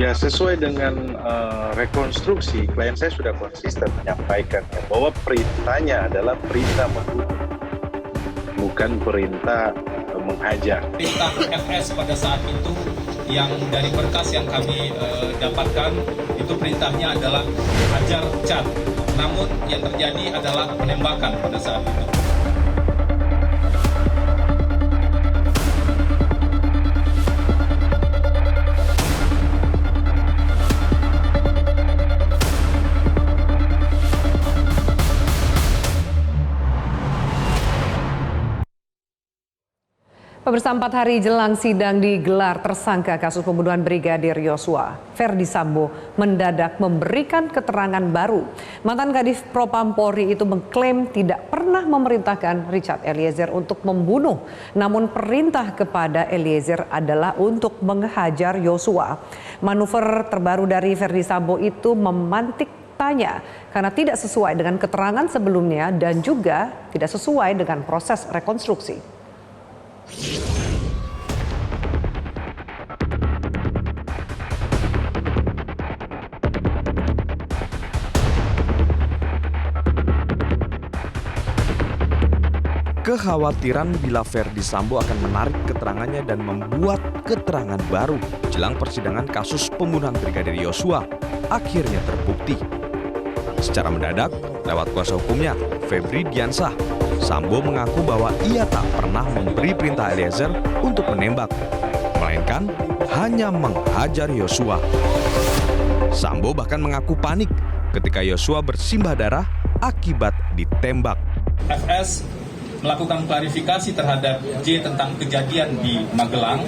Ya, sesuai dengan rekonstruksi, klien saya sudah konsisten menyampaikan bahwa perintahnya adalah perintah membunuh, bukan perintah menghajar. Perintah FS pada saat itu yang dari berkas yang kami dapatkan itu perintahnya adalah hajar cat. Namun yang terjadi adalah penembakan pada saat itu. Pemirsa, 4 hari jelang sidang digelar, tersangka kasus pembunuhan Brigadir Yosua, Ferdi Sambo, mendadak memberikan keterangan baru. Mantan Kadif Propam Polri itu mengklaim tidak pernah memerintahkan Richard Eliezer untuk membunuh. Namun perintah kepada Eliezer adalah untuk menghajar Yosua. Manuver terbaru dari Ferdi Sambo itu memantik tanya karena tidak sesuai dengan keterangan sebelumnya dan juga tidak sesuai dengan proses rekonstruksi. Kekhawatiran bila Ferdi Sambo akan menarik keterangannya dan membuat keterangan baru jelang persidangan kasus pembunuhan Brigadir Yosua akhirnya terbukti. Secara mendadak, lewat kuasa hukumnya, Febri Diansah, Sambo mengaku bahwa ia tak pernah memberi perintah Eliezer untuk menembak, melainkan hanya menghajar Yosua. Sambo bahkan mengaku panik ketika Yosua bersimbah darah akibat ditembak. FS melakukan klarifikasi terhadap J tentang kejadian di Magelang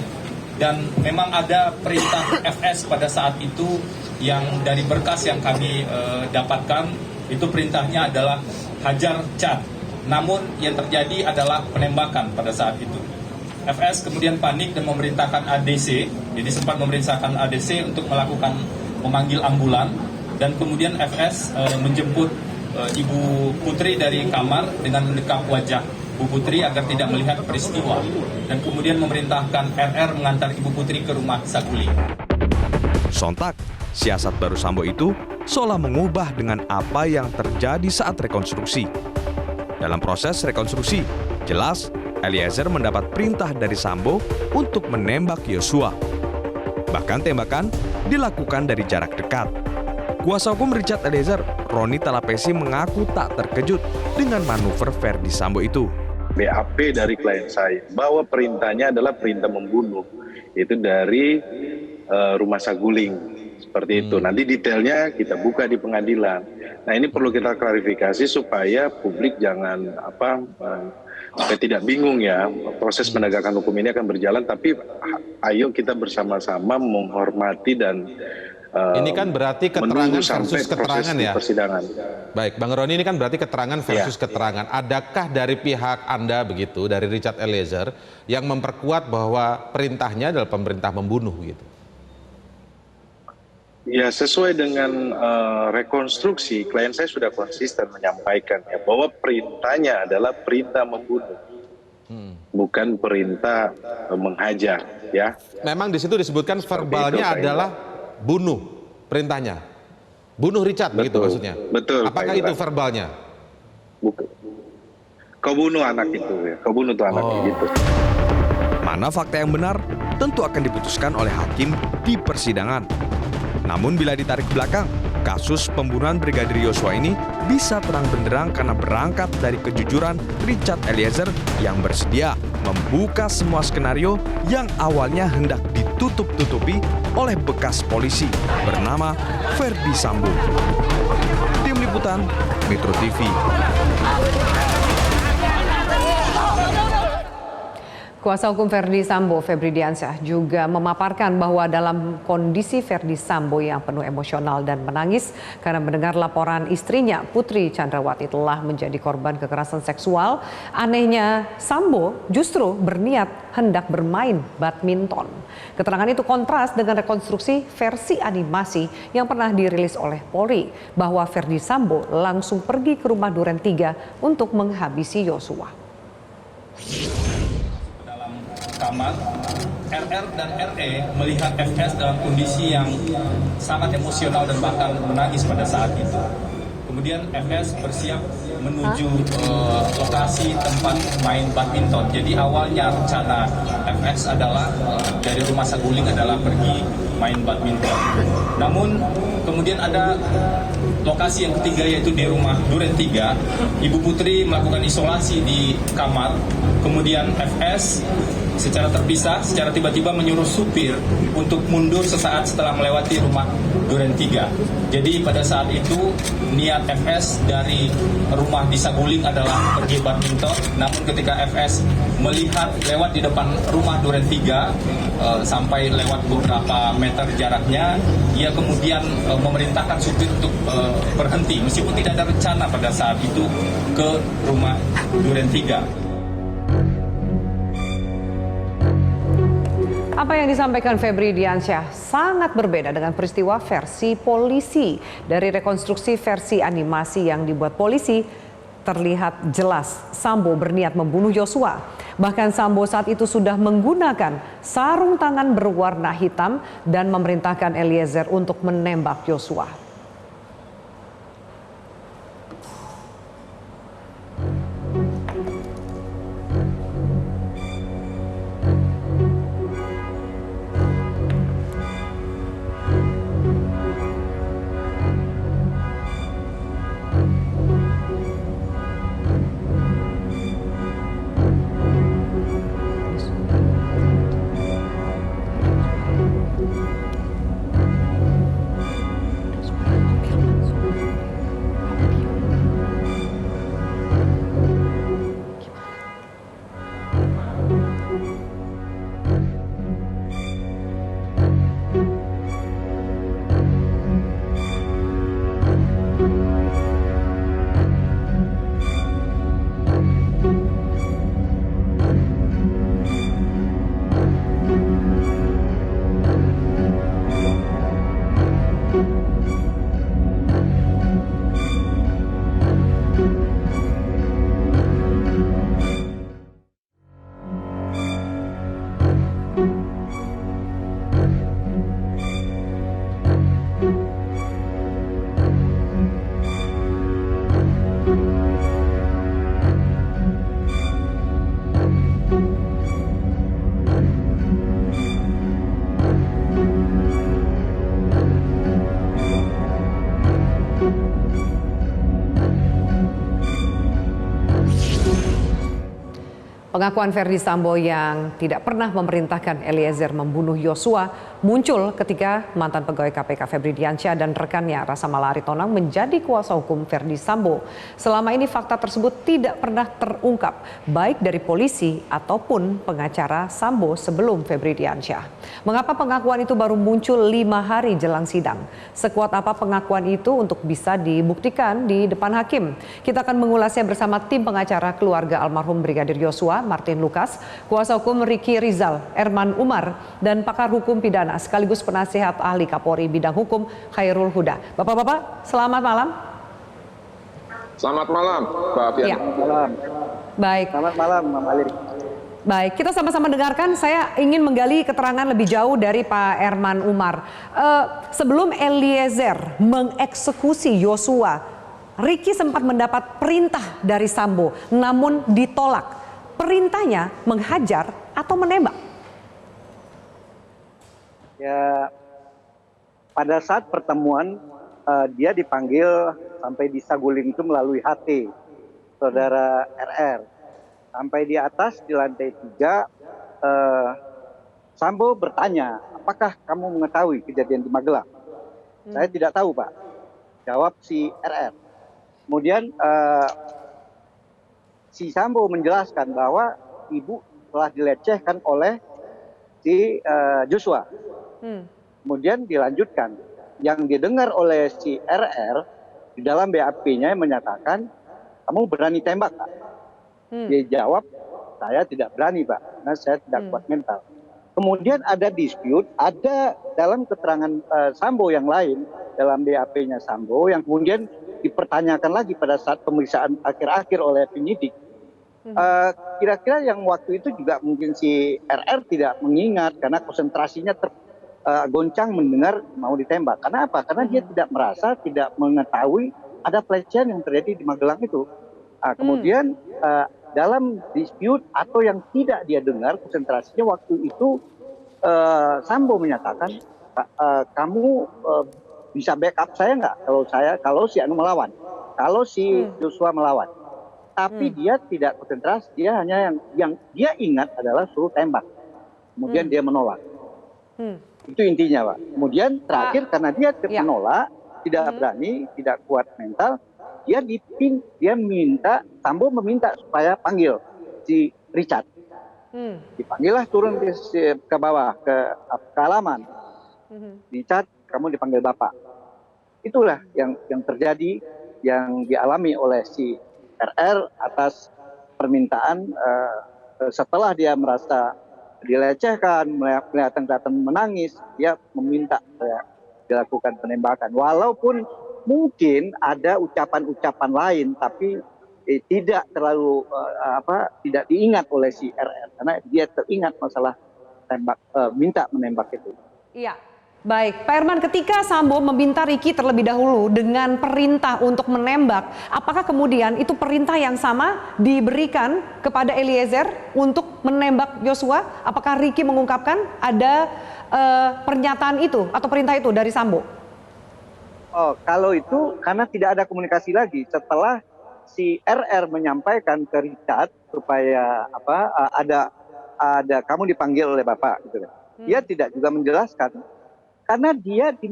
dan memang ada perintah FS pada saat itu yang dari berkas yang kami dapatkan itu perintahnya adalah hajar cat. Namun yang terjadi adalah penembakan pada saat itu. FS kemudian panik dan memerintahkan ADC, jadi sempat memerintahkan ADC untuk melakukan memanggil ambulan dan kemudian FS menjemput Ibu Putri dari kamar dengan mendekap wajah Bu Putri agar tidak melihat peristiwa dan kemudian memerintahkan RR mengantar Ibu Putri ke rumah Saguling. Sontak, siasat baru Sambo itu seolah mengubah dengan apa yang terjadi saat rekonstruksi. Dalam proses rekonstruksi, jelas Eliezer mendapat perintah dari Sambo untuk menembak Yosua. Bahkan tembakan dilakukan dari jarak dekat. Kuasa hukum Richard Eliezer, Roni Talapesi, mengaku tak terkejut dengan manuver Ferdi Sambo itu. BAP dari klien saya bahwa perintahnya adalah perintah membunuh, itu dari rumah Saguling, seperti itu. Nanti detailnya kita buka di pengadilan. Nah, ini perlu kita klarifikasi supaya publik jangan tidak bingung ya. Proses penegakan hukum ini akan berjalan, tapi ayo kita bersama-sama menghormati dan ini kan berarti keterangan versus keterangan ya. Persidangan. Baik, Bang Roni, ini kan berarti keterangan versus keterangan. Adakah dari pihak Anda begitu, dari Richard Eliezer, yang memperkuat bahwa perintahnya adalah pemerintah membunuh gitu? Ya, sesuai dengan rekonstruksi, klien saya sudah konsisten menyampaikan bahwa perintahnya adalah perintah membunuh, bukan perintah menghajar. Ya. Memang di situ disebutkan verbalnya adalah bunuh, perintahnya. Bunuh Richard, betul, begitu maksudnya? Betul. Apakah itu verbalnya? Bukan. Kau bunuh anak itu, ya. Kau bunuh tuh anak gitu. Mana fakta yang benar tentu akan diputuskan oleh hakim di persidangan. Namun bila ditarik ke belakang, kasus pembunuhan Brigadir Yosua ini bisa terang benderang karena berangkat dari kejujuran Richard Eliezer yang bersedia membuka semua skenario yang awalnya hendak ditutup-tutupi oleh bekas polisi bernama Ferdi Sambo. Tim Liputan, Metro TV. Kuasa hukum Ferdi Sambo, Febri Diansah, juga memaparkan bahwa dalam kondisi Ferdi Sambo yang penuh emosional dan menangis karena mendengar laporan istrinya, Putri Chandrawati, telah menjadi korban kekerasan seksual, anehnya Sambo justru berniat hendak bermain badminton. Keterangan itu kontras dengan rekonstruksi versi animasi yang pernah dirilis oleh Polri bahwa Ferdi Sambo langsung pergi ke rumah Duren 3 untuk menghabisi Yosua. Kamar RR dan RE melihat FS dalam kondisi yang sangat emosional dan bahkan menangis pada saat itu. Kemudian FS bersiap menuju lokasi tempat main badminton. Jadi awalnya rencana FS adalah dari rumah Saguling adalah pergi main badminton. Namun kemudian ada lokasi yang ketiga yaitu di rumah Duren 3. Ibu Putri melakukan isolasi di kamar. Kemudian FS secara terpisah, secara tiba-tiba menyuruh supir untuk mundur sesaat setelah melewati rumah Duren 3. Jadi pada saat itu niat FS dari rumah di Saguling adalah pergi badminton. Namun ketika FS melihat lewat di depan rumah Duren 3 sampai lewat beberapa meter jaraknya, ia kemudian memerintahkan supir untuk berhenti meskipun tidak ada rencana pada saat itu ke rumah Duren 3. Apa yang disampaikan Febri Diansyah sangat berbeda dengan peristiwa versi polisi. Dari rekonstruksi versi animasi yang dibuat polisi, terlihat jelas Sambo berniat membunuh Yosua. Bahkan Sambo saat itu sudah menggunakan sarung tangan berwarna hitam dan memerintahkan Eliezer untuk menembak Yosua. Pengakuan Ferdi Sambo yang tidak pernah memerintahkan Eliezer membunuh Yosua muncul ketika mantan pegawai KPK Febri Diansyah dan rekannya Rasa Mala Aritonang menjadi kuasa hukum Ferdi Sambo. Selama ini fakta tersebut tidak pernah terungkap baik dari polisi ataupun pengacara Sambo sebelum Febri Diansyah. Mengapa pengakuan itu baru muncul 5 hari jelang sidang? Sekuat apa pengakuan itu untuk bisa dibuktikan di depan hakim? Kita akan mengulasnya bersama tim pengacara keluarga almarhum Brigadir Yosua, Martin Lucas, kuasa hukum Ricky Rizal, Erman Umar, dan pakar hukum pidana sekaligus penasihat ahli Kapolri bidang hukum Khairul Huda. Bapak-bapak, selamat malam. Selamat malam, Pak Afian. Ya. Selamat malam. Baik. Selamat malam, Mama Lirik. Baik, kita sama-sama dengarkan. Saya ingin menggali keterangan lebih jauh dari Pak Erman Umar. Sebelum Eliezer mengeksekusi Yosua, Ricky sempat mendapat perintah dari Sambo, namun ditolak. Perintahnya menghajar atau menembak? Ya, pada saat pertemuan dia dipanggil sampai di Saguling itu melalui HT, saudara RR. Sampai di atas di lantai 3, Sambo bertanya, apakah kamu mengetahui kejadian di Magelang? Saya tidak tahu, Pak. Jawab si RR. Kemudian si Sambo menjelaskan bahwa ibu telah dilecehkan oleh si Joshua. Kemudian dilanjutkan, yang didengar oleh si RR di dalam BAP-nya menyatakan, kamu berani tembak, Pak? Dia jawab, saya tidak berani, Pak, karena saya tidak kuat mental. Kemudian ada dispute, ada dalam keterangan Sambo yang lain, dalam BAP-nya Sambo, yang kemudian dipertanyakan lagi pada saat pemeriksaan akhir-akhir oleh penyidik. Kira-kira yang waktu itu juga mungkin si RR tidak mengingat karena konsentrasinya goncang mendengar mau ditembak. Karena apa? Karena dia tidak merasa, tidak mengetahui ada pelecehan yang terjadi di Magelang itu. Kemudian dalam dispute atau yang tidak dia dengar konsentrasinya waktu itu Sambo menyatakan kamu bisa backup saya nggak kalau si Anu melawan, kalau si Joshua melawan. Tapi dia tidak konsentrasi, dia hanya yang dia ingat adalah suruh tembak. Kemudian dia menolak. Itu intinya, Pak. Kemudian terakhir karena dia menolak, tidak berani, tidak kuat mental, dia minta, Sambo meminta supaya panggil si Richard. Dipanggillah turun ke bawah, ke halaman. Richard, kamu dipanggil Bapak. Itulah yang terjadi, yang dialami oleh si RR atas permintaan setelah dia merasa dilecehkan, kelihatan menangis, dia meminta dilakukan penembakan. Walaupun mungkin ada ucapan-ucapan lain, tapi tidak terlalu tidak diingat oleh si RR karena dia teringat masalah minta menembak itu. Iya. Baik, Pak Herman, ketika Sambo meminta Ricky terlebih dahulu dengan perintah untuk menembak, apakah kemudian itu perintah yang sama diberikan kepada Eliezer untuk menembak Joshua? Apakah Ricky mengungkapkan ada pernyataan itu atau perintah itu dari Sambo? Oh, kalau itu karena tidak ada komunikasi lagi setelah si RR menyampaikan ke Richard supaya ada kamu dipanggil oleh Bapak gitu. Dia tidak juga menjelaskan. Karena dia di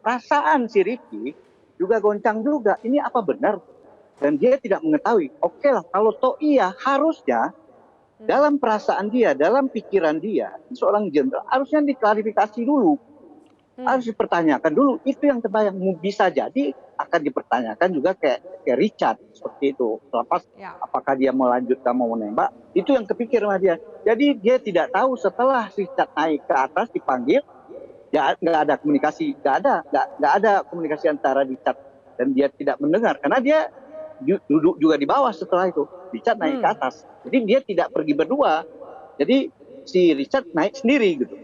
perasaan si Ricky juga goncang juga. Ini apa benar? Dan dia tidak mengetahui. Oke lah, kalau toh iya, harusnya dalam perasaan dia, dalam pikiran dia, seorang jenderal harusnya diklarifikasi dulu. Harus dipertanyakan dulu. Itu yang terbayang. Bisa jadi akan dipertanyakan juga kayak Richard. Seperti itu. Selepas apakah dia mau lanjutkan, mau menembak. Itu yang kepikir sama dia. Jadi dia tidak tahu setelah Richard naik ke atas dipanggil, nggak ada komunikasi, nggak ada komunikasi antara Richard dan dia tidak mendengar karena dia duduk juga di bawah setelah itu. Richard naik ke atas, jadi dia tidak pergi berdua, jadi si Richard naik sendiri gitu.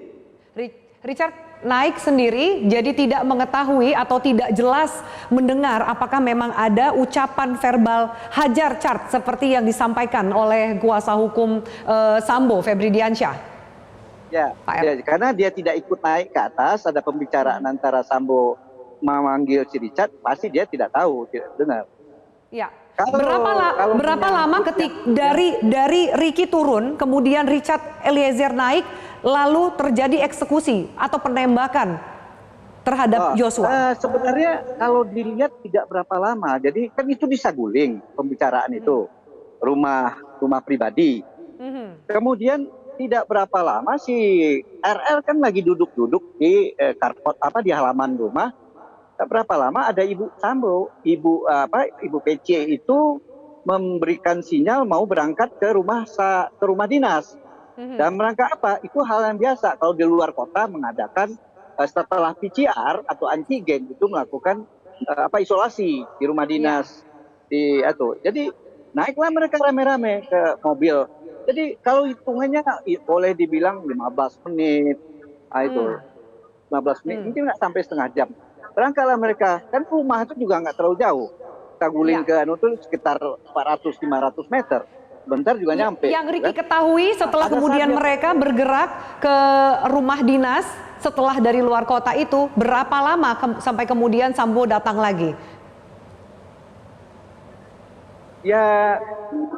Richard naik sendiri, jadi tidak mengetahui atau tidak jelas mendengar apakah memang ada ucapan verbal hajar cat seperti yang disampaikan oleh kuasa hukum Sambo, Febri Diansyah. Ya, karena dia tidak ikut naik ke atas, ada pembicaraan antara Sambo memanggil si Richard, pasti dia tidak tahu, tidak dengar. Ya. Berapa lama dari Ricky turun, kemudian Richard Eliezer naik, lalu terjadi eksekusi atau penembakan terhadap Joshua? Sebenarnya kalau dilihat tidak berapa lama, jadi kan itu di Saguling pembicaraan itu, rumah pribadi. Kemudian tidak berapa lama si RR kan lagi duduk-duduk di karpot di halaman rumah. Tak berapa lama ada Ibu Sambo, Ibu PC itu memberikan sinyal mau berangkat ke rumah dinas. Dan berangkat itu hal yang biasa kalau di luar kota mengadakan setelah PCR atau antigen itu melakukan isolasi di rumah dinas Jadi naiklah mereka rame-rame ke mobil. Jadi kalau hitungannya boleh dibilang 15 menit, 15 menit, mungkin nggak sampai setengah jam. Berangkatlah mereka, kan rumah itu juga nggak terlalu jauh. Saguling ke itu sekitar 400-500 meter. Bentar juga nyampe. Yang Ricky ketahui setelah kemudian mereka bergerak ke rumah dinas setelah dari luar kota itu, berapa lama sampai kemudian Sambo datang lagi? Ya,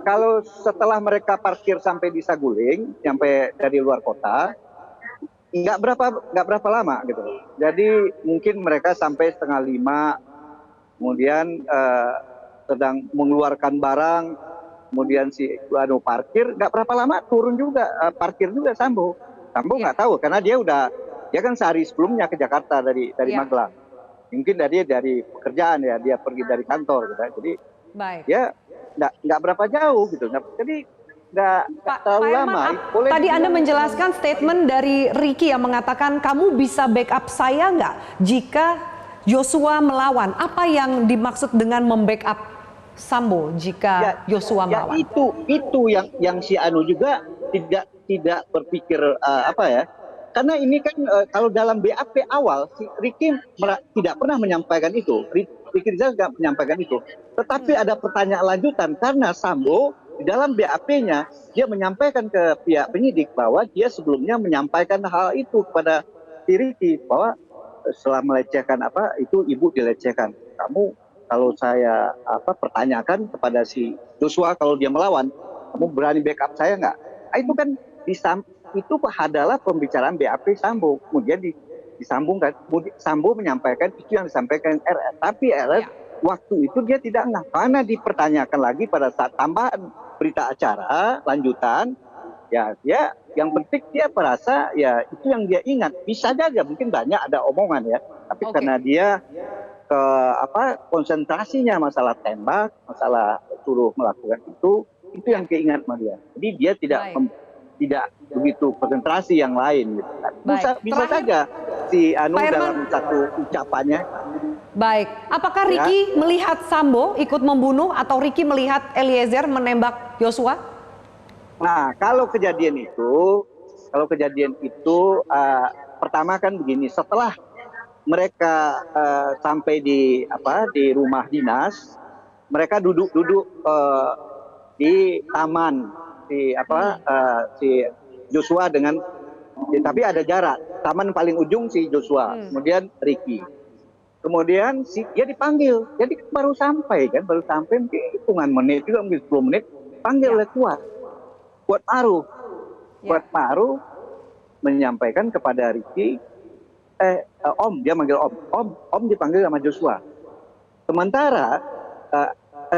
kalau setelah mereka parkir sampai di Saguling, sampai dari luar kota, nggak berapa lama gitu. Jadi mungkin mereka sampai 4:30, kemudian sedang mengeluarkan barang, kemudian si parkir, nggak berapa lama turun juga, parkir juga Sambo. Sambo nggak tahu karena dia kan sehari sebelumnya ke Jakarta dari Magelang. Mungkin dari pekerjaan ya, dia pergi dari kantor gitu. Jadi dia nggak berapa jauh gitu, jadi nggak terlalu lama. Tadi Anda menjelaskan statement dari Ricky yang mengatakan kamu bisa backup saya nggak jika Joshua melawan. Apa yang dimaksud dengan membackup Sambo jika Yosua melawan? Itu yang si Anu juga tidak berpikir apa ya? Karena ini kan kalau dalam BAP awal si Ricky tidak pernah menyampaikan itu. Ricky Rizal tidak menyampaikan itu. Tetapi ada pertanyaan lanjutan karena Sambo di dalam BAP-nya dia menyampaikan ke pihak penyidik bahwa dia sebelumnya menyampaikan hal itu kepada si Ricky bahwa setelah melecehkan itu ibu dilecehkan. Kamu kalau saya pertanyakan kepada si Joshua kalau dia melawan, kamu berani backup saya nggak? Itu kan itu adalah pembicaraan BAP Sambo, kemudian disambungkan. Sambo menyampaikan itu yang disampaikan RR, tapi RR waktu itu dia tidak ngah karena dipertanyakan lagi pada saat tambahan berita acara lanjutan. Ya dia yang penting dia merasa ya itu yang dia ingat. Bisa saja mungkin banyak ada omongan ya, tapi karena dia konsentrasinya masalah tembak, masalah suruh melakukan itu yang keingat sama dia. Jadi dia tidak begitu konsentrasi yang lain gitu kan. Bisa saja si Anu dalam satu ucapannya. Baik, apakah Ricky melihat Sambo ikut membunuh atau Ricky melihat Eliezer menembak Yosua? Nah, kalau kejadian itu pertama kan begini, setelah mereka sampai di rumah dinas, mereka duduk di taman si Joshua dengan tapi ada jarak. Taman paling ujung si Joshua, kemudian Ricky. Kemudian dia dipanggil. Jadi baru sampai mungkin hitungan menit juga, mungkin 10 menit panggil oleh Kuat Maruf menyampaikan kepada Ricky Om, dia manggil Om dipanggil sama Joshua. Sementara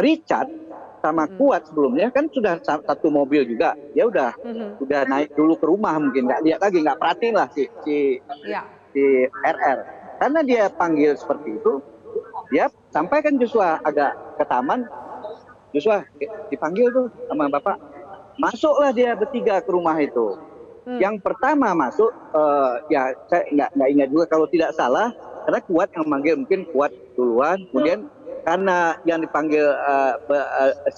Richard sama Kuat sebelumnya kan sudah satu mobil juga, dia udah naik dulu ke rumah, mungkin nggak lihat lagi, nggak perhatiin lah si RR. Karena dia panggil seperti itu, dia sampaikan Joshua agak ke taman. Joshua dipanggil tuh sama bapak, masuklah dia bertiga ke rumah itu. Yang pertama masuk, ya saya nggak ingat juga kalau tidak salah, karena Kuat yang manggil, mungkin Kuat duluan, kemudian karena yang dipanggil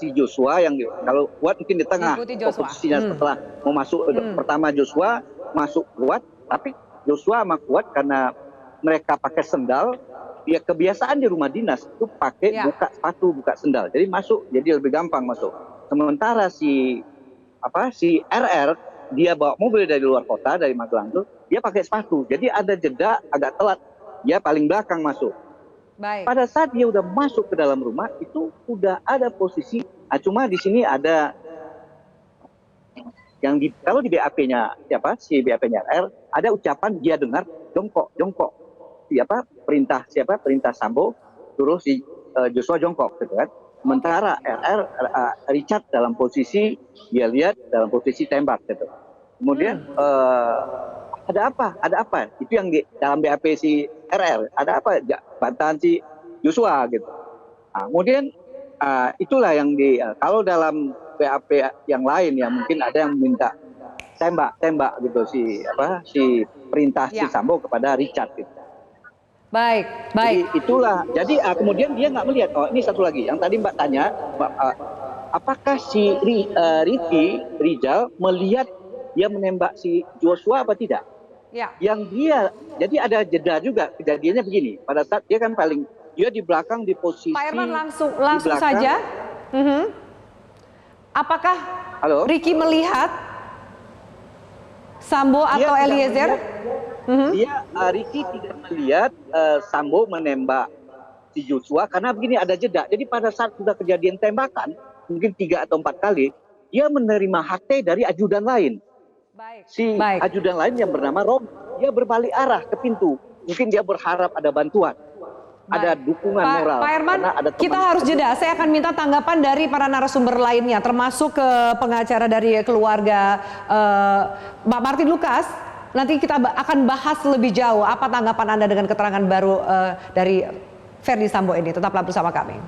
si Joshua, yang kalau Kuat mungkin di tengah posisinya setelah mau masuk pertama Joshua masuk Kuat, tapi Joshua sama Kuat karena mereka pakai sendal, ya kebiasaan di rumah dinas itu pakai buka sepatu, buka sendal, jadi masuk jadi lebih gampang masuk. Sementara si RR dia bawa mobil dari luar kota, dari Magelang tuh, dia pakai sepatu, jadi ada jeda agak telat, dia paling belakang masuk. Baik. Pada saat dia udah masuk ke dalam rumah itu udah ada posisi. Cuma di sini ada yang kalau di BAP-nya si BAP-nya R ada ucapan dia dengar jongkok. Perintah Sambo suruh si Joshua jongkok gitu kan. Sementara Richard dalam posisi dia lihat dalam posisi tembak gitu. Kemudian ada apa? Itu yang di dalam BAP si RR, ada apa? Bantahan si Joshua gitu. Nah, kemudian itulah yang kalau dalam BAP yang lain ya mungkin ada yang minta tembak gitu si perintah si Sambo kepada Richard gitu. Baik. Jadi itulah. Jadi kemudian dia nggak melihat. Oh, ini satu lagi yang tadi Mbak tanya, apakah si Ricky Rizal melihat dia menembak si Joshua apa tidak? Ya. Jadi ada jeda juga kejadiannya begini. Pada saat dia kan dia di belakang di posisi. Pak Herman langsung saja. Apakah Ricky melihat Sambo atau Eliezer? Ricky tidak melihat Sambo menembak si Joshua karena begini ada jeda. Jadi pada saat sudah kejadian tembakan mungkin 3 atau 4 kali dia menerima HT dari ajudan lain. Ajudan lain yang bernama Rob, dia berbalik arah ke pintu. Mungkin dia berharap ada bantuan, ada dukungan moral. Pak Herman, kita harus jeda. Saya akan minta tanggapan dari para narasumber lainnya, termasuk ke pengacara dari keluarga Pak Martin Lukas. Nanti kita akan bahas lebih jauh apa tanggapan Anda dengan keterangan baru dari Ferdi Sambo ini. Tetaplah bersama kami.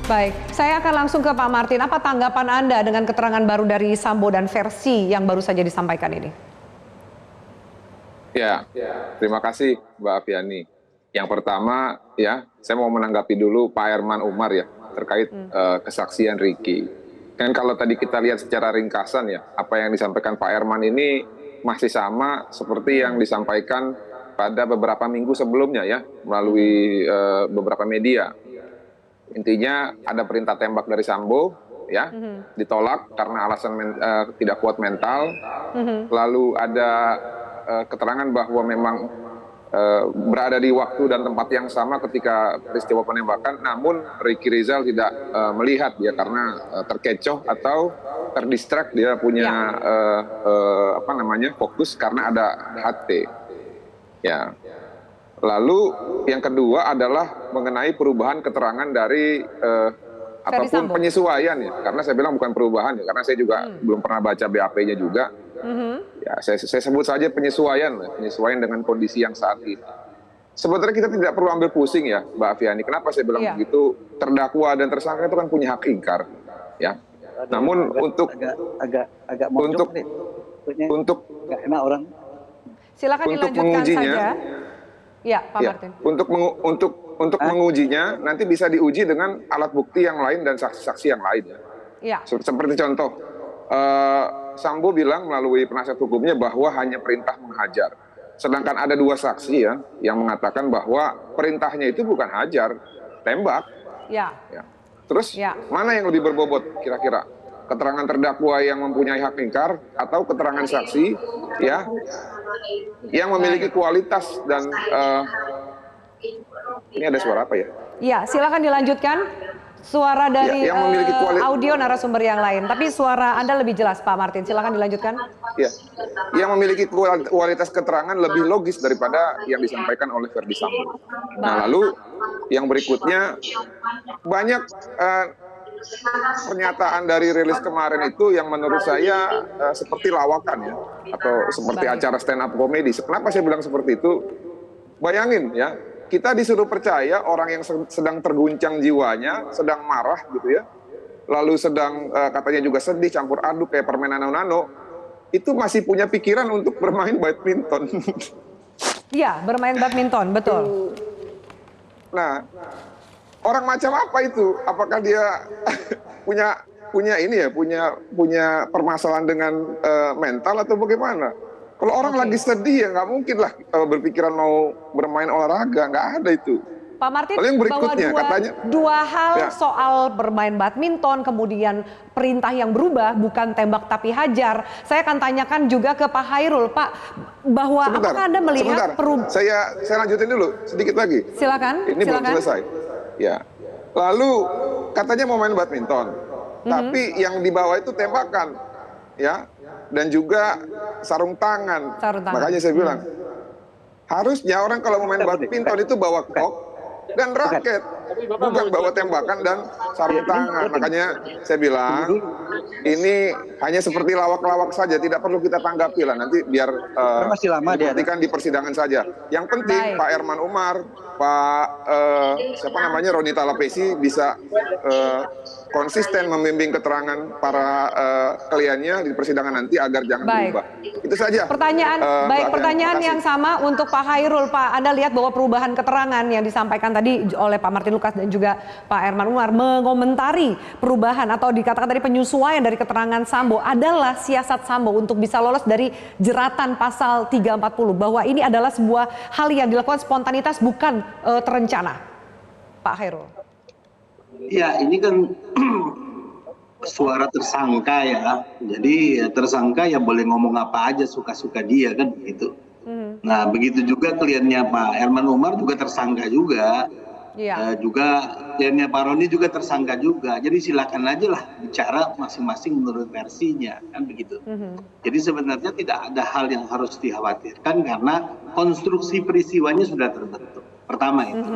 Baik, saya akan langsung ke Pak Martin. Apa tanggapan Anda dengan keterangan baru dari Sambo dan versi yang baru saja disampaikan ini? Ya, terima kasih Mbak Afiani. Yang pertama ya, saya mau menanggapi dulu Pak Herman Umar ya. terkait kesaksian Ricky. Kan kalau tadi kita lihat secara ringkasan ya, apa yang disampaikan Pak Herman ini masih sama seperti yang disampaikan pada beberapa minggu sebelumnya ya, melalui beberapa media. Intinya ada perintah tembak dari Sambo, ya, ditolak karena alasan tidak kuat mental. Lalu ada keterangan bahwa memang berada di waktu dan tempat yang sama ketika peristiwa penembakan, namun Ricky Rizal tidak melihat dia karena terkecoh atau terdistract, dia punya fokus karena ada HT. Ya. Lalu yang kedua adalah mengenai perubahan keterangan dari ataupun penyesuaian ya, karena saya bilang bukan perubahan ya, karena saya juga belum pernah baca BAP-nya juga. Ya, saya sebut saja penyesuaian dengan kondisi yang saat ini. Sebenarnya kita tidak perlu ambil pusing ya, Mbak Afiani. Kenapa saya bilang begitu? Terdakwa dan tersangka itu kan punya hak ingkar, ya. Namun untuk nggak enak orang. Silakan dilanjutkan saja. Ya, Pak Martin. Untuk mengujinya nanti bisa diuji dengan alat bukti yang lain dan saksi-saksi yang lain. Ya. Seperti contoh, Sambo bilang melalui penasihat hukumnya bahwa hanya perintah menghajar. Sedangkan ada 2 saksi ya yang mengatakan bahwa perintahnya itu bukan hajar, tembak. Ya. Terus mana yang lebih berbobot kira-kira? Keterangan terdakwa yang mempunyai hak ingkar atau keterangan saksi ya yang memiliki kualitas dan ini ada suara apa ya? Ya, silakan dilanjutkan. Suara dari yang memiliki audio narasumber yang lain, tapi suara Anda lebih jelas, Pak Martin. Silakan dilanjutkan. Ya, yang memiliki kualitas keterangan lebih logis daripada yang disampaikan oleh Ferdi Sambo. Nah, lalu yang berikutnya banyak pernyataan dari rilis kemarin itu yang menurut saya seperti lawakan ya, atau seperti acara stand up komedi. Kenapa saya bilang seperti itu? Bayangin ya, kita disuruh percaya orang yang sedang terguncang jiwanya, sedang marah gitu ya, lalu sedang katanya juga sedih, campur aduk kayak permainan nano-nano, itu masih punya pikiran untuk bermain badminton. Iya, bermain badminton, betul. Nah, orang macam apa itu? Apakah dia punya ini ya, punya permasalahan dengan mental atau bagaimana? Kalau orang lagi sedih ya nggak mungkin lah berpikiran mau bermain olahraga, nggak ada itu. Pak Martin, yang berikutnya, bahwa katanya, dua hal soal bermain badminton, kemudian perintah yang berubah, bukan tembak tapi hajar. Saya akan tanyakan juga ke Pak Hairul, Pak, bahwa apakah Anda melihat saya lanjutin dulu sedikit lagi. Silakan. Ini belum selesai. Ya. Lalu katanya mau main badminton, tapi yang dibawa itu tembakan, ya. Dan juga sarung tangan. Makanya saya bilang, harusnya orang kalau mau main badminton itu bawa kok dan raket, bukan bawa tembakan dan sarung tangan. Makanya saya bilang, ini hanya seperti lawak-lawak saja, tidak perlu kita tanggapi lah. Nanti biar dibuktikan di persidangan saja. Yang penting Pak Herman Umar, Pak Roni Talapesi bisa konsisten membimbing keterangan para kliennya di persidangan nanti agar jangan berubah. Itu saja. Pertanyaan yang sama untuk Pak Hairul, Pak. Anda lihat bahwa perubahan keterangan yang disampaikan tadi oleh Pak Martin Lukas dan juga Pak Herman Umar mengomentari perubahan atau dikatakan tadi penyesuaian dari keterangan Sambo adalah siasat Sambo untuk bisa lolos dari jeratan pasal 340, bahwa ini adalah sebuah hal yang dilakukan spontanitas bukan terencana. Pak Hairul. Ya, ini kan suara tersangka ya. Jadi tersangka ya boleh ngomong apa aja suka-suka dia kan begitu. Nah, begitu juga kliennya Pak Herman Umar juga tersangka juga. Juga kliennya Pak Roni juga tersangka juga. Jadi silakan aja lah bicara masing-masing menurut versinya kan begitu. Jadi sebenarnya tidak ada hal yang harus dikhawatirkan karena konstruksi peristiwanya sudah terbentuk. Pertama itu.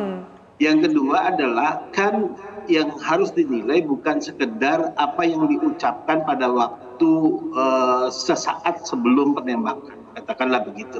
Yang kedua adalah kan yang harus dinilai bukan sekedar apa yang diucapkan pada waktu sesaat sebelum penembakan, katakanlah begitu.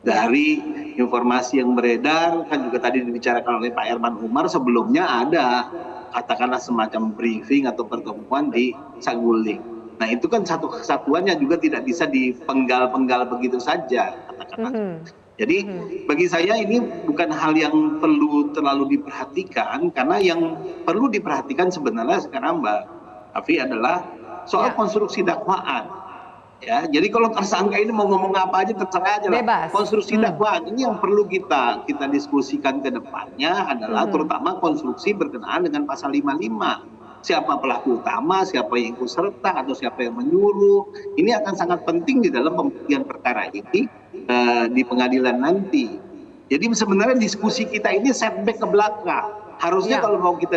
Dari informasi yang beredar kan juga tadi dibicarakan oleh Pak Herman Umar, sebelumnya ada katakanlah semacam briefing atau pertemuan di Saguling. Nah itu kan satu kesatuannya juga tidak bisa dipenggal-penggal begitu saja katakanlah. Jadi bagi saya ini bukan hal yang perlu terlalu diperhatikan, karena yang perlu diperhatikan sebenarnya sekarang Mbak Afi adalah soal konstruksi dakwaan. Ya, jadi kalau tersangka ini mau ngomong apa aja terserah aja lah. Bebas. Konstruksi dakwaan ini yang perlu kita diskusikan ke depannya adalah terutama konstruksi berkenaan dengan pasal 55. Siapa pelaku utama, siapa yang ikut serta, atau siapa yang menyuruh. Ini akan sangat penting di dalam pembuktian perkara ini di pengadilan nanti. Jadi sebenarnya diskusi kita ini setback ke belakang. Harusnya kalau mau kita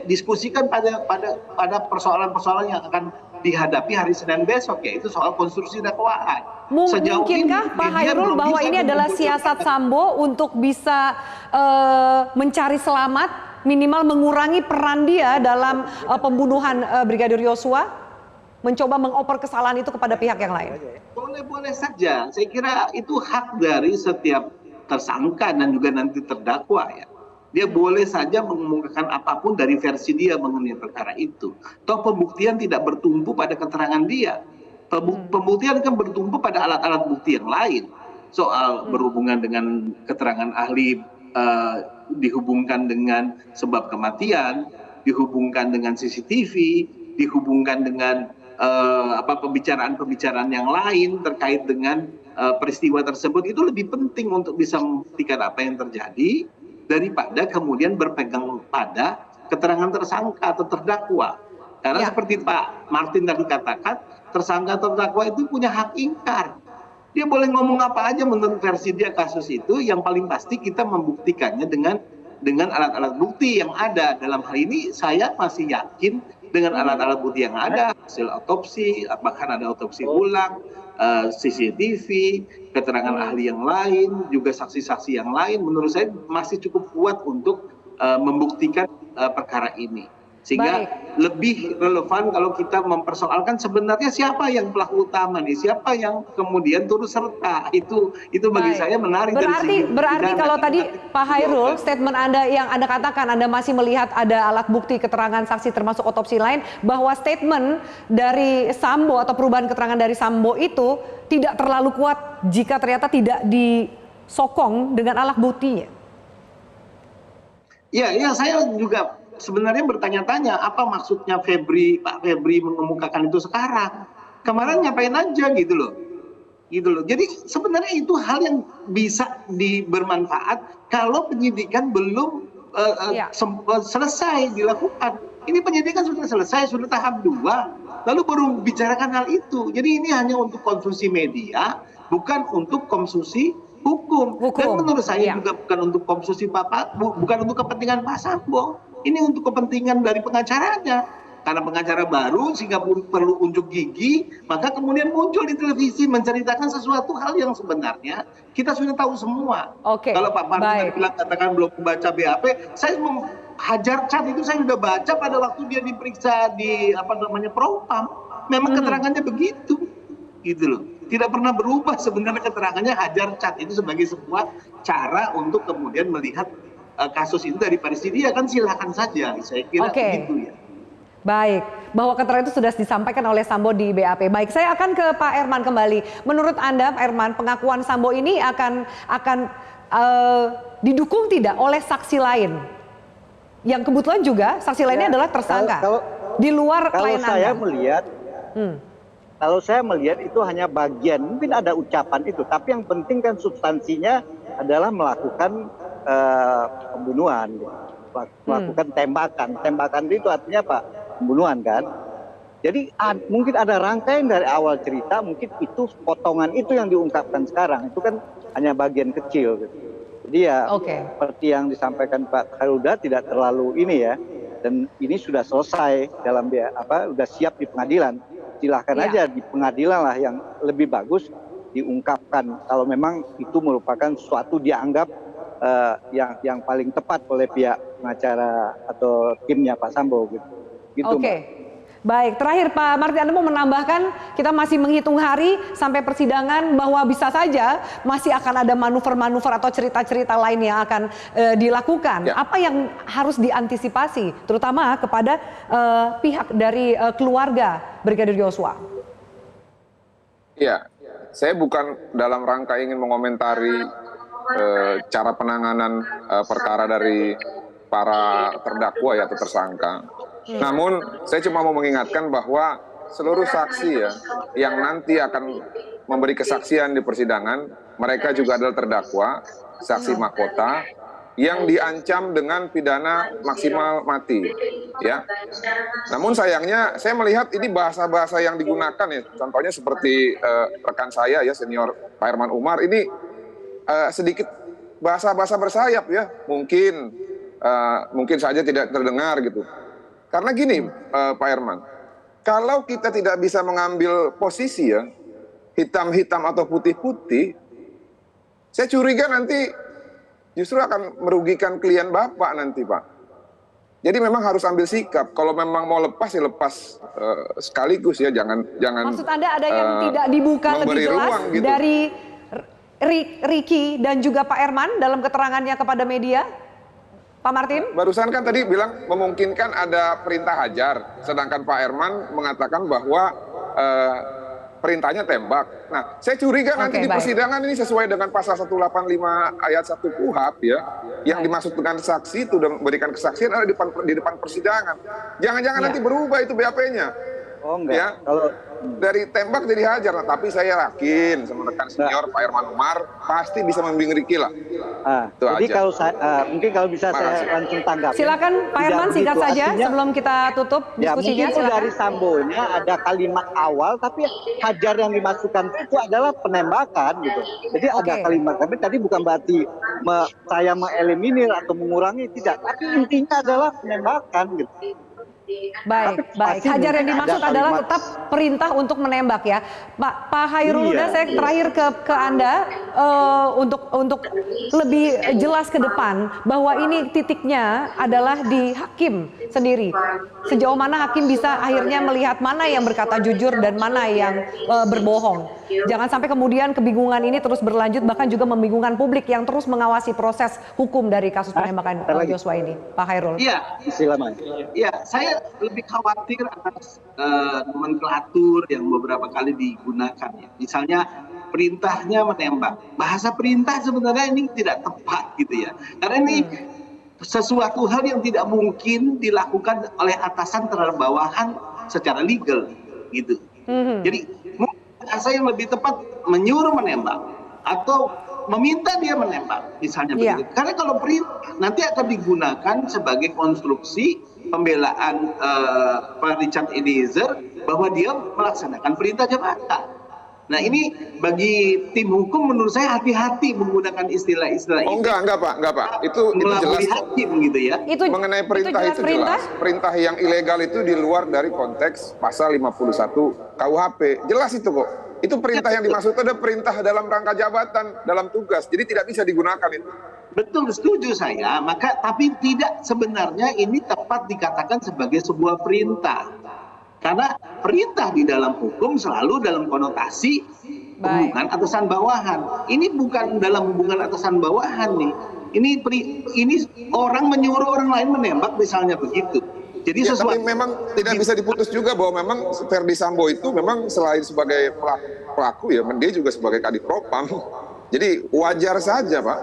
diskusikan pada persoalan-persoalan yang akan dihadapi hari Senin besok, yaitu soal konstruksi dakwaan. Mungkinkah Pak Hairul bahwa ini adalah siasat Sambo untuk bisa mencari selamat, minimal mengurangi peran dia dalam pembunuhan Brigadir Yosua, mencoba mengoper kesalahan itu kepada pihak yang lain? Boleh-boleh saja. Saya kira itu hak dari setiap tersangka dan juga nanti terdakwa ya. Dia boleh saja mengumumkan apapun dari versi dia mengenai perkara itu. Toh pembuktian tidak bertumpu pada keterangan dia. Pembuktian kan bertumpu pada alat-alat bukti yang lain. Soal berhubungan dengan keterangan ahli, dihubungkan dengan sebab kematian, dihubungkan dengan CCTV, dihubungkan dengan pembicaraan-pembicaraan yang lain terkait dengan peristiwa tersebut. Itu lebih penting untuk bisa membuktikan apa yang terjadi daripada kemudian berpegang pada keterangan tersangka atau terdakwa. Karena seperti Pak Martin tadi katakan, tersangka terdakwa itu punya hak ingkar. Dia boleh ngomong apa aja menurut versi dia kasus itu, yang paling pasti kita membuktikannya dengan alat-alat bukti yang ada. Dalam hal ini saya masih yakin dengan alat-alat bukti yang ada, hasil otopsi, bahkan ada otopsi ulang, CCTV, keterangan ahli yang lain, juga saksi-saksi yang lain, menurut saya masih cukup kuat untuk membuktikan perkara ini. Sehingga lebih relevan kalau kita mempersoalkan sebenarnya siapa yang pelaku utama nih, siapa yang kemudian turut serta. Itu bagi saya menarik. Berarti kalau tadi Pak Hairul, statement Anda yang Anda katakan Anda masih melihat ada alat bukti keterangan saksi termasuk otopsi lain, bahwa statement dari Sambo atau perubahan keterangan dari Sambo itu tidak terlalu kuat jika ternyata tidak disokong dengan alat buktinya. Ya, saya juga sebenarnya bertanya-tanya apa maksudnya Pak Febri mengemukakan itu sekarang. Kemarin ngapain aja gitu loh. Jadi sebenarnya itu hal yang bisa bermanfaat kalau penyidikan belum selesai dilakukan. Ini penyidikan sudah selesai, sudah tahap 2, lalu baru bicarakan hal itu. Jadi ini hanya untuk konsumsi media, bukan untuk konsumsi hukum. Dan menurut saya juga bukan untuk konsumsi bukan untuk kepentingan Pak Sambo. Ini untuk kepentingan dari pengacaranya. Karena pengacara baru sehingga perlu unjuk gigi, maka kemudian muncul di televisi menceritakan sesuatu hal yang sebenarnya kita sudah tahu semua. Kalau Pak Martin bilang katakan belum membaca BAP, saya hajar cat itu saya sudah baca pada waktu dia diperiksa di Propam. Memang keterangannya begitu, gitu loh. Tidak pernah berubah sebenarnya keterangannya. Hajar cat itu sebagai sebuah cara untuk kemudian melihat kasus itu dari versi dia, kan silakan saja. Saya kira begitu ya. Baik, bahwa keterangan itu sudah disampaikan oleh Sambo di BAP. Baik, saya akan ke Pak Erman kembali. Menurut Anda, Pak Erman, pengakuan Sambo ini akan didukung tidak oleh saksi lain? Yang kebetulan juga saksi lainnya adalah tersangka. Di luar klien Anda. Kalau saya melihat itu hanya bagian, mungkin ada ucapan itu, tapi yang penting kan substansinya adalah melakukan pembunuhan, melakukan tembakan. Tembakan itu artinya apa? Pembunuhan kan. Jadi mungkin ada rangkaian dari awal cerita, mungkin itu potongan itu yang diungkapkan sekarang. Itu kan hanya bagian kecil. Gitu. Jadi ya seperti yang disampaikan Pak Hairul tidak terlalu ini ya. Dan ini sudah selesai dalam sudah siap di pengadilan. Silahkan aja di pengadilan lah yang lebih bagus diungkapkan. Kalau memang itu merupakan sesuatu dianggap yang paling tepat oleh pihak pengacara atau timnya Pak Sambo gitu. Baik, terakhir Pak Martin, Anda mau menambahkan, kita masih menghitung hari sampai persidangan bahwa bisa saja masih akan ada manuver-manuver atau cerita-cerita lain yang akan dilakukan. Apa yang harus diantisipasi terutama kepada pihak dari keluarga Brigadir Yosua? Iya, saya bukan dalam rangka ingin mengomentari cara penanganan perkara dari para terdakwa ya atau tersangka. Namun saya cuma mau mengingatkan bahwa seluruh saksi ya yang nanti akan memberi kesaksian di persidangan, mereka juga adalah terdakwa, saksi mahkota yang diancam dengan pidana maksimal mati, ya. Namun sayangnya saya melihat ini bahasa-bahasa yang digunakan ya, contohnya seperti rekan saya ya senior Pak Herman Umar ini sedikit bahasa-bahasa bersayap ya, mungkin saja tidak terdengar gitu. Karena gini Pak Herman, kalau kita tidak bisa mengambil posisi ya, hitam-hitam atau putih-putih, saya curiga nanti justru akan merugikan klien Bapak nanti Pak. Jadi memang harus ambil sikap. Kalau memang mau lepas ya lepas sekaligus ya, jangan. Maksud Anda ada yang tidak dibuka lebih jelas gitu dari Ricky dan juga Pak Herman dalam keterangannya kepada media? Pak Martin? Barusan kan tadi bilang memungkinkan ada perintah hajar, sedangkan Pak Herman mengatakan bahwa perintahnya tembak. Nah, saya curiga nanti di persidangan ini sesuai dengan pasal 185 ayat 1 KUHP ya, yang dimaksud dengan saksi itu dan memberikan kesaksian ada di depan persidangan. Jangan-jangan nanti berubah itu BAP-nya. Oh enggak. Ya, kalau dari tembak jadi hajar, nah, tapi saya yakin sama rekan senior Pak Herman Umar pasti bisa membimbing Ricky lah. Jadi aja. Kalau saya, mungkin kalau bisa saya langsung tanggapi. Silakan Pak Herman singkat saja sebelum kita tutup diskusinya. Mungkin dari Sambonya ada kalimat awal, tapi hajar yang dimasukkan itu adalah penembakan gitu. Jadi ada kalimat, tapi tadi bukan berarti saya mengeliminir atau mengurangi, tidak. Tapi intinya adalah penembakan gitu. Baik. Hajar yang dimaksud adalah tetap perintah untuk menembak ya, Pak Hairul. Saya terakhir ke Anda untuk lebih jelas ke depan bahwa ini titiknya adalah di hakim sendiri. Sejauh mana hakim bisa akhirnya melihat mana yang berkata jujur dan mana yang berbohong. Jangan sampai kemudian kebingungan ini terus berlanjut, bahkan juga membingungkan publik yang terus mengawasi proses hukum dari kasus penembakan Joshua ini. Pak Hairul. Iya, silakan. Iya, saya lebih khawatir atas nomenklatur yang beberapa kali digunakan. Ya. Misalnya perintahnya menembak. Bahasa perintah sebenarnya ini tidak tepat gitu ya. Karena ini sesuatu hal yang tidak mungkin dilakukan oleh atasan terhadap bawahan secara legal gitu. Jadi bahasa yang lebih tepat menyuruh menembak atau meminta dia menembak misalnya begitu. Karena kalau perintah nanti akan digunakan sebagai konstruksi pembelaan Pak Richard Eliezer bahwa dia melaksanakan perintah jabatan. Nah ini bagi tim hukum menurut saya hati-hati menggunakan istilah-istilah ini. Enggak Pak. Itu jelas hakim gitu ya. Mengenai perintah itu jelas. Perintah yang ilegal itu di luar dari konteks pasal 51 KUHP. Jelas itu kok. Itu perintah yang dimaksud itu ada perintah dalam rangka jabatan, dalam tugas. Jadi tidak bisa digunakan itu. Betul, setuju saya. Tapi tidak sebenarnya ini tepat dikatakan sebagai sebuah perintah. Karena perintah di dalam hukum selalu dalam konotasi hubungan atasan bawahan. Ini bukan dalam hubungan atasan bawahan nih. Ini orang menyuruh orang lain menembak misalnya begitu. Jadi tapi memang tidak bisa diputus juga bahwa memang Ferdi Sambo itu memang selain sebagai pelaku ya, dia juga sebagai Kadif Propam. Jadi wajar saja Pak.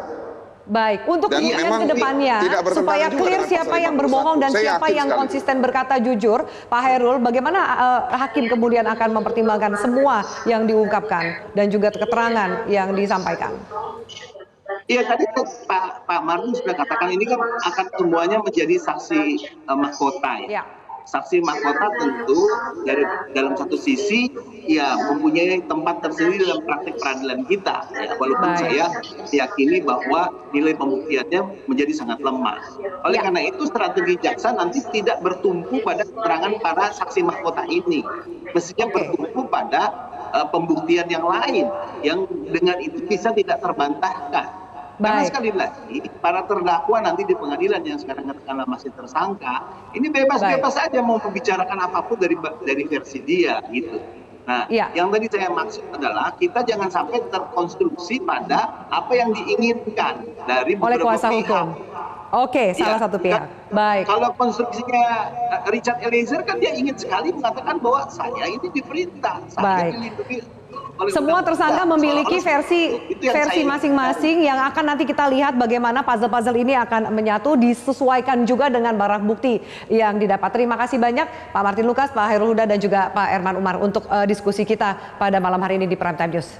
Baik, untuk kemudian ke depannya supaya clear siapa yang berbohong dan siapa yang konsisten berkata jujur, Pak Hairul, bagaimana hakim kemudian akan mempertimbangkan semua yang diungkapkan dan juga keterangan yang disampaikan? Iya, tadi Pak Martin sudah katakan ini kan akan semuanya menjadi saksi mahkota ya. Saksi mahkota tentu dalam satu sisi ya mempunyai tempat tersendiri dalam praktik peradilan kita ya, walaupun saya yakini bahwa nilai pembuktiannya menjadi sangat lemah. Oleh karena itu strategi jaksa nanti tidak bertumpu pada keterangan para saksi mahkota ini, mestinya bertumpu pada pembuktian yang lain yang dengan itu bisa tidak terbantahkan. Karena sekali lagi para terdakwa nanti di pengadilan yang sekarang katakanlah masih tersangka, ini bebas-bebas saja mau membicarakan apapun dari versi dia gitu. Nah, yang tadi saya maksud adalah kita jangan sampai terkonstruksi pada apa yang diinginkan dari beberapa pihak. Oke, salah satu pihak. Baik. Kalau konstruksinya Richard Eliezer kan dia ingin sekali mengatakan bahwa saya ini diperintah, saya dilindungi semua tersangka memiliki versi masing-masing yang akan nanti kita lihat bagaimana puzzle-puzzle ini akan menyatu, disesuaikan juga dengan barang bukti yang didapat. Terima kasih banyak Pak Martin Lukas, Pak Hairul Huda dan juga Pak Herman Umar untuk diskusi kita pada malam hari ini di Prime Time News.